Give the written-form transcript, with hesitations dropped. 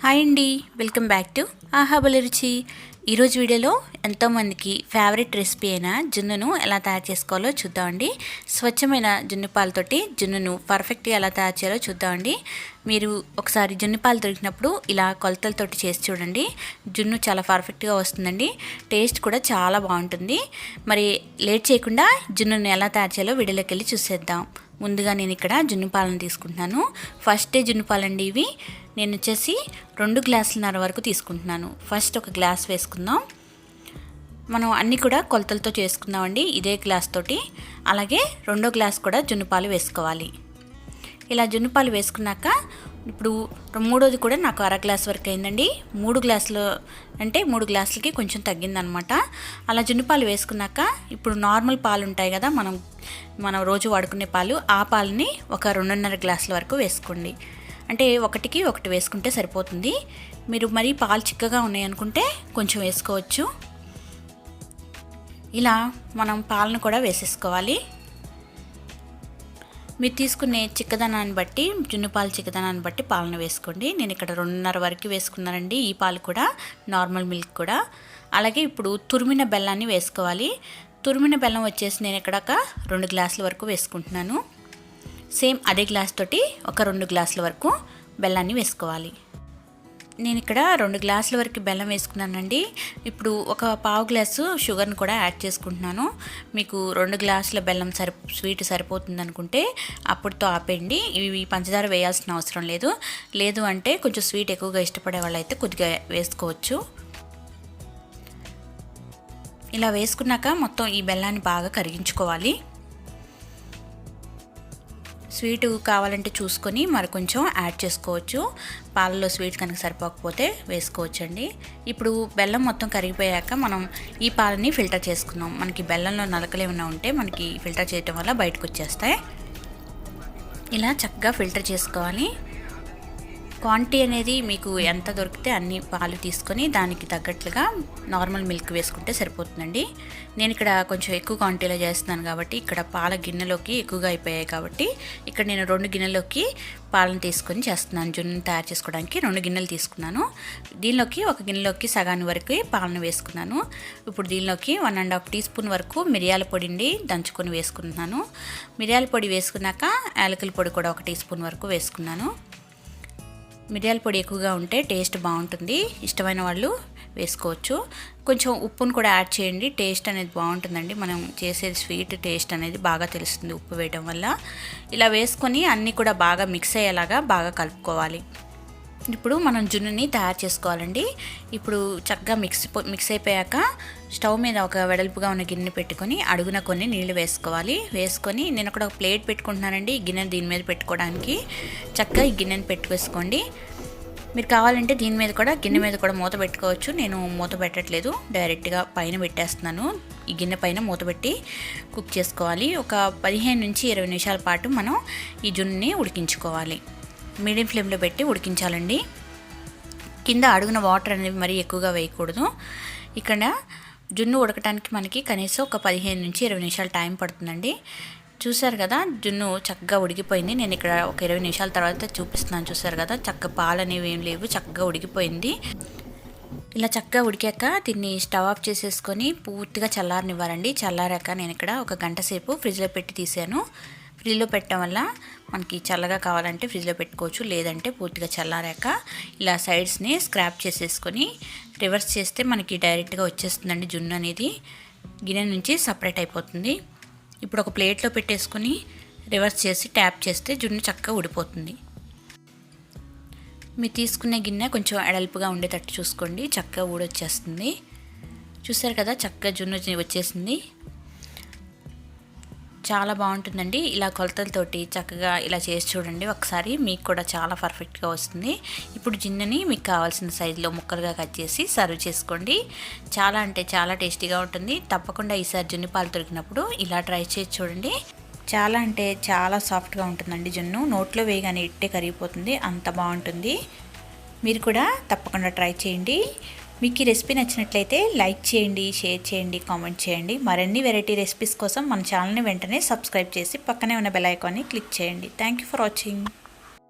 Hi అండి, welcome back to ఆహా భలే రుచి. ఈరోజు వీడియోలో ఎంతోమందికి ఫేవరెట్ రెసిపీ అయిన జున్నును ఎలా తయారు చేసుకోవాలో చూద్దామండి. స్వచ్ఛమైన జున్ను పాలతోటి జున్నును పర్ఫెక్ట్గా ఎలా తయారు చేయాలో చూద్దామండి. మీరు ఒకసారి జున్ను పాలు దొరికినప్పుడు ఇలా కొలతలతోటి చేసి చూడండి. జున్ను చాలా పర్ఫెక్ట్గా వస్తుందండి. టేస్ట్ కూడా చాలా బాగుంటుంది. మరి లేట్ చేయకుండా జున్నును ఎలా తయారు చేయాలో వీడియోలోకి వెళ్ళి చూసేద్దాం. ముందుగా నేను ఇక్కడ జున్ను పాలను తీసుకుంటున్నాను. ఫస్ట్ డే జున్ను పాలండి ఇవి. నేను వచ్చేసి 2 గ్లాసులన్నర వరకు తీసుకుంటున్నాను. ఫస్ట్ ఒక గ్లాస్ వేసుకుందాం. మనం అన్నీ కూడా కొలతలతో చేసుకుందామండి ఇదే గ్లాస్ తోటి. అలాగే రెండో గ్లాస్ కూడా జున్ను పాలు వేసుకోవాలి. ఇలా జున్ను పాలు వేసుకున్నాక ఇప్పుడు మూడోది కూడా నాకు అర గ్లాస్ వరకు అయిందండి. 3 గ్లాసులు అంటే 3 గ్లాసులకి కొంచెం తగ్గిందనమాట. అలా జున్ను పాలు వేసుకున్నాక ఇప్పుడు నార్మల్ పాలు ఉంటాయి కదా, మనం రోజు వాడుకునే పాలు, ఆ పాలని ఒక 2.5 గ్లాసుల వరకు వేసుకోండి. అంటే ఒకటికి ఒకటి వేసుకుంటే సరిపోతుంది. మీరు మరీ పాలు చిక్కగా ఉన్నాయనుకుంటే కొంచెం వేసుకోవచ్చు. ఇలా మనం పాలను కూడా వేసేసుకోవాలి. మీరు తీసుకునే చిక్కదనాన్ని బట్టి, జున్ను పాలు చిక్కదనాన్ని బట్టి పాలను వేసుకోండి. నేను ఇక్కడ 2.5 వరకు వేసుకున్నానండి. ఈ పాలు కూడా, నార్మల్ మిల్క్ కూడా. అలాగే ఇప్పుడు తురిమిన బెల్లాన్ని వేసుకోవాలి. తురిమిన బెల్లం వచ్చేసి నేను ఇక్కడ ఒక 2 గ్లాసుల వరకు వేసుకుంటున్నాను. సేమ్ అదే గ్లాస్ తోటి ఒక 2 గ్లాసుల వరకు బెల్లాన్ని వేసుకోవాలి. నేను ఇక్కడ 2 గ్లాసుల వరకు బెల్లం వేసుకున్నానండి. ఇప్పుడు ఒక పావు గ్లాసు షుగర్ని కూడా యాడ్ చేసుకుంటున్నాను. మీకు 2 గ్లాసుల బెల్లం స్వీట్ సరిపోతుంది అనుకుంటే అప్పుడుతో ఆపేయండి. ఇవి పంచదార వేయాల్సిన అవసరం లేదు. లేదు అంటే కొంచెం స్వీట్ ఎక్కువగా ఇష్టపడే వాళ్ళు అయితే కొద్దిగా వేసుకోవచ్చు. ఇలా వేసుకున్నాక మొత్తం ఈ బెల్లాన్ని బాగా కరిగించుకోవాలి. స్వీట్ కావాలంటే చూసుకొని మరి కొంచెం యాడ్ చేసుకోవచ్చు. పాలలో స్వీట్ కనుక సరిపోకపోతే వేసుకోవచ్చండి. ఇప్పుడు బెల్లం మొత్తం కరిగిపోయాక మనం ఈ పాలని ఫిల్టర్ చేసుకుందాం. మనకి బెల్లంలో నలకలు ఏమైనా ఉంటే మనకి ఫిల్టర్ చేయటం వల్ల బయటకు వచ్చేస్తాయి. ఇలా చక్కగా ఫిల్టర్ చేసుకోవాలి. క్వాంటిటీ అనేది మీకు ఎంత దొరికితే అన్ని పాలు తీసుకొని దానికి తగ్గట్లుగా నార్మల్ మిల్క్ వేసుకుంటే సరిపోతుందండి. నేను ఇక్కడ కొంచెం ఎక్కువ క్వాంటిటీలో చేస్తున్నాను కాబట్టి ఇక్కడ పాల గిన్నెలోకి ఎక్కువగా అయిపోయాయి కాబట్టి ఇక్కడ నేను 2 గిన్నెలోకి పాలను తీసుకొని చేస్తున్నాను. జున్ను తయారు చేసుకోవడానికి 2 గిన్నెలు తీసుకున్నాను. దీనిలోకి ఒక గిన్నెలోకి సగాని వరకు పాలను వేసుకున్నాను. ఇప్పుడు దీనిలోకి 1.5 టీ స్పూన్ వరకు మిరియాల పొడిని దంచుకొని వేసుకుంటున్నాను. మిరియాల పొడి వేసుకున్నాక యాలకుల పొడి కూడా 1 టీ స్పూన్ వరకు వేసుకున్నాను. మిరియాల పొడి ఎక్కువగా ఉంటే టేస్ట్ బాగుంటుంది. ఇష్టమైన వాళ్ళు వేసుకోవచ్చు. కొంచెం ఉప్పును కూడా యాడ్ చేయండి. టేస్ట్ అనేది బాగుంటుందండి. మనం చేసే స్వీట్ టేస్ట్ అనేది బాగా తెలుస్తుంది ఉప్పు వేయడం వల్ల. ఇలా వేసుకొని అన్నీ కూడా బాగా మిక్స్ అయ్యేలాగా బాగా కలుపుకోవాలి. ఇప్పుడు మనం జున్నుని తయారు చేసుకోవాలండి. ఇప్పుడు చక్కగా మిక్స్ అయిపోయాక స్టవ్ మీద ఒక వెడల్పుగా ఉన్న గిన్నె పెట్టుకొని అడుగున కొన్ని నీళ్లు వేసుకోవాలి. వేసుకొని నేను అక్కడ ఒక ప్లేట్ పెట్టుకుంటున్నానండి. ఈ గిన్నె దీని మీద పెట్టుకోవడానికి చక్కగా ఈ గిన్నెని పెట్టుకోండి. మీరు కావాలంటే గిన్నె మీద కూడా మూత పెట్టుకోవచ్చు. నేను మూత పెట్టట్లేదు, డైరెక్ట్గా పైన పెట్టేస్తున్నాను. ఈ గిన్నె పైన మూత పెట్టి కుక్ చేసుకోవాలి. ఒక 15 నుంచి 20 నిమిషాల పాటు మనం ఈ జున్నుని ఉడికించుకోవాలి. మీడియం ఫ్లేమ్లో పెట్టి ఉడికించాలండి. కింద అడుగున వాటర్ అనేవి మరీ ఎక్కువగా వేయకూడదు. ఇక్కడ జున్ను ఉడకటానికి మనకి కనీసం ఒక 15 నుంచి 20 నిమిషాలు టైం పడుతుందండి. చూసారు కదా, జున్ను చక్కగా ఉడికిపోయింది. నేను ఇక్కడ ఒక 20 నిమిషాల తర్వాత చూపిస్తున్నాను. చూసారు కదా, చక్కగా పాలు అనేవి ఏం లేవు, చక్కగా ఉడికిపోయింది. ఇలా చక్కగా ఉడికాక దీన్ని స్టవ్ ఆఫ్ చేసేసుకొని పూర్తిగా చల్లారనివ్వాలండి. చల్లారాక నేను ఇక్కడ ఒక గంట సేపు ఫ్రిడ్జ్లో పెట్టి తీసాను. ఫ్రిడ్జ్లో పెట్టడం వల్ల మనకి చల్లగా కావాలంటే ఫ్రిడ్జ్లో పెట్టుకోవచ్చు. లేదంటే పూర్తిగా చల్లారాక ఇలా సైడ్స్ని స్క్రాప్ చేసేసుకొని రివర్స్ చేస్తే మనకి డైరెక్ట్గా వచ్చేస్తుందండి. జున్ను అనేది గిన్నె నుంచి సపరేట్ అయిపోతుంది. ఇప్పుడు ఒక ప్లేట్లో పెట్టేసుకొని రివర్స్ చేసి ట్యాప్ చేస్తే జున్ను చక్కగా ఉడిపోతుంది. మీరు తీసుకునే గిన్నె కొంచెం ఎడల్పుగా ఉండేటట్టు చూసుకోండి. చక్కగా ఊడొచ్చేస్తుంది. చూసారు కదా, చక్కగా జున్ను వచ్చేసింది. చాలా బాగుంటుందండి. ఇలా కొలతలతోటి చక్కగా ఇలా చేసి చూడండి ఒకసారి, మీకు కూడా చాలా పర్ఫెక్ట్గా వస్తుంది. ఇప్పుడు జున్నుని మీకు కావాల్సిన సైజులో ముక్కలుగా కట్ చేసి సర్వ్ చేసుకోండి. చాలా అంటే చాలా టేస్టీగా ఉంటుంది. తప్పకుండా ఈసారి జున్ను పాలు దొరికినప్పుడు ఇలా ట్రై చేసి చూడండి. చాలా అంటే చాలా సాఫ్ట్గా ఉంటుందండి జున్ను. నోట్లో వేయగానే ఇట్టే కరిగిపోతుంది, అంత బాగుంటుంది. మీరు కూడా తప్పకుండా ట్రై చేయండి. మీకు ఈ రెసిపీ నచ్చినట్లయితే లైక్ చేయండి, షేర్ చేయండి, కామెంట్ చేయండి. మరిన్ని వెరైటీ రెసిపీస్ కోసం మన ఛానల్ని వెంటనే సబ్స్క్రైబ్ చేసి పక్కనే ఉన్న బెల్ ఐకాన్ని క్లిక్ చేయండి. Thank you for watching.